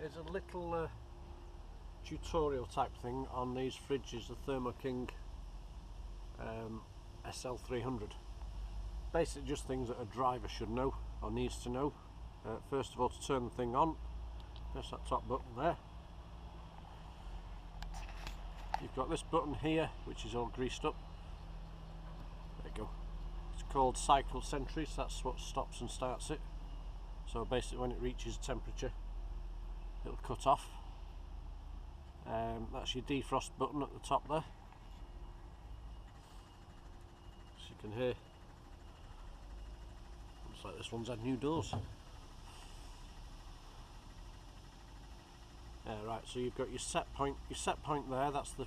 Here's a little tutorial type thing on these fridges, the Thermo King SL300. Basically just things that a driver should know or needs to know. First of all, to turn the thing on, press that top button there. You've got this button here which is all greased up. There you go. It's called cycle sentry, so that's what stops and starts it. So basically when it reaches temperature it'll cut off. That's your defrost button at the top there. As you can hear, looks like this one's had new doors. Right, so you've got your set point there, that's the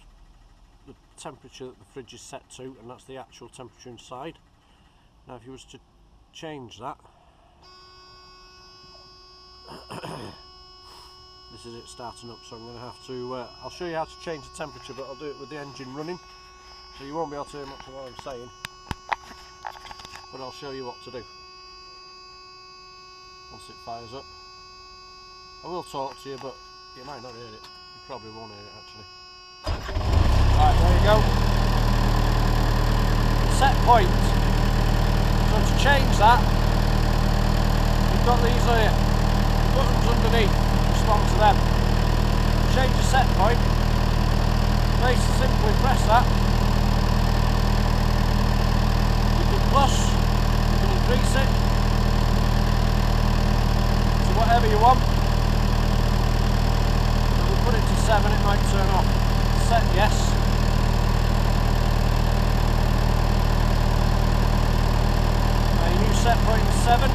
temperature that the fridge is set to, and that's the actual temperature inside. Now if you was to change that, this is it starting up, so I'm going to have to, I'll show you how to change the temperature, but I'll do it with the engine running, so you won't be able to hear much of what I'm saying, but I'll show you what to do once it fires up. I will talk to you, but you might not hear it. You probably won't hear it actually. Right, there you go. Set point. So to change that, you've got these here, buttons underneath. Respond to them. Change the set point. Basically simply press that. You can plus, you can increase it to whatever you want. Put it to 7, it might turn off. Set yes. Now your new set point is 7.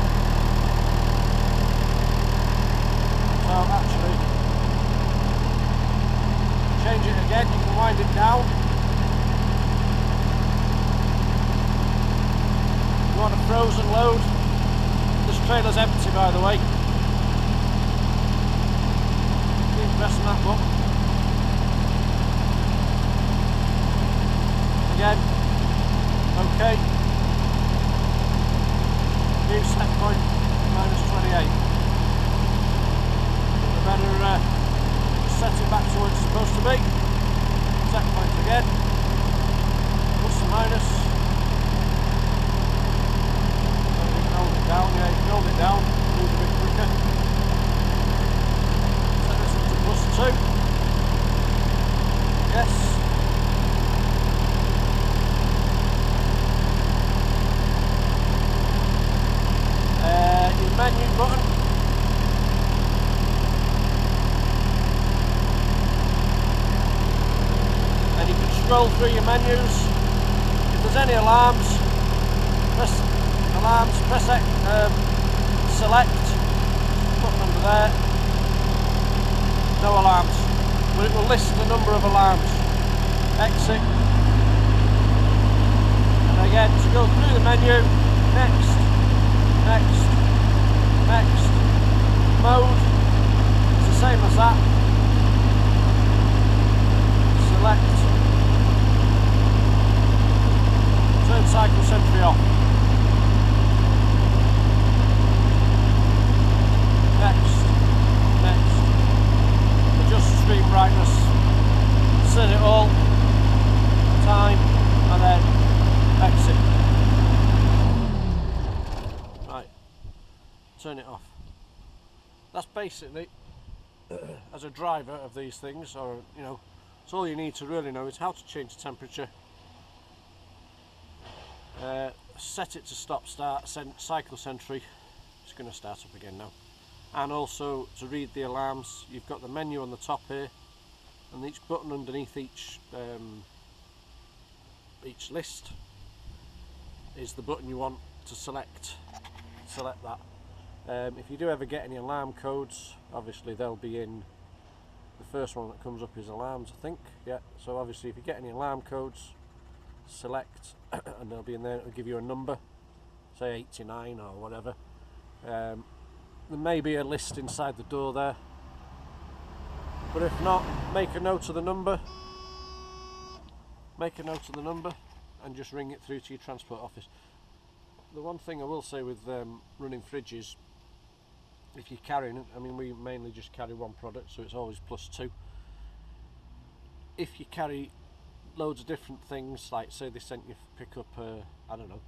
So actually, change it again, you can wind it down. You want a frozen load. This trailer's empty, by the way. Pressing that button. Again. Okay. New set point -28. We better set it back to where it's supposed to be. Set point again. Plus and minus. So you can hold it down. Yeah, you can hold it down. Move a bit quicker. +2. Yes. Your menu button. And you can scroll through your menus. If there's any alarms, press select. Button under there. No alarms, but it will list the number of alarms. Exit. And again, to go through the menu, next, next, next. Mode, it's the same as that. Select. Turn cycle sentry off. Next, next. Adjust screen brightness, set it all, time, and then exit. Right, turn it off. That's basically, as a driver of these things, or you know, it's all you need to really know is how to change the temperature, set it to stop start, cycle sentry. It's going to start up again now. And also to read the alarms, you've got the menu on the top here, and each button underneath each list is the button you want to select that. If you do ever get any alarm codes, obviously they'll be in the first one that comes up is alarms, I think. Yeah, so obviously if you get any alarm codes, select and they'll be in there. It'll give you a number, say 89 or whatever. There may be a list inside the door there, but if not, make a note of the number, and just ring it through to your transport office. The one thing I will say with running fridges if you're carrying, I mean we mainly just carry one product, so it's always +2. If you carry loads of different things, like say they sent you to pick up I don't know,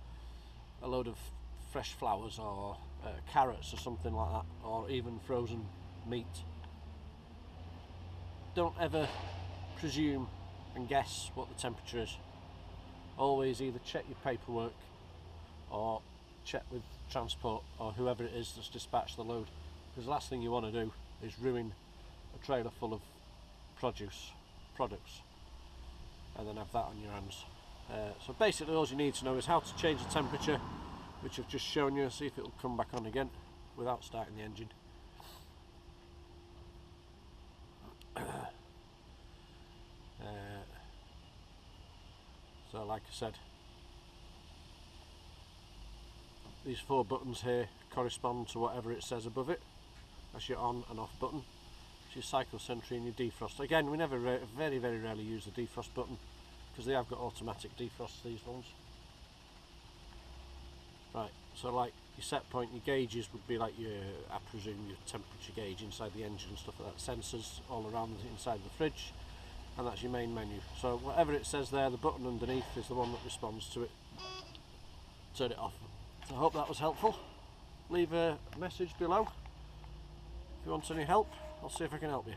a load of fresh flowers or carrots or something like that, or even frozen meat, don't ever presume and guess what the temperature is. Always either check your paperwork or check with transport or whoever it is that's dispatched the load, because the last thing you want to do is ruin a trailer full of products and then have that on your hands. So basically all you need to know is how to change the temperature, which I've just shown you. See if it'll come back on again without starting the engine. So like I said, these 4 buttons here correspond to whatever it says above it. That's your on and off button. It's your cycle sentry and your defrost. Again, we never, very rarely use the defrost button because they have got automatic defrost, these ones. Right, so like your set point, your gauges would be like your, I presume, your temperature gauge inside the engine and stuff like that. Sensors all around inside the fridge, and that's your main menu. So whatever it says there, the button underneath is the one that responds to it. Turn it off. So I hope that was helpful. Leave a message below if you want any help. I'll see if I can help you.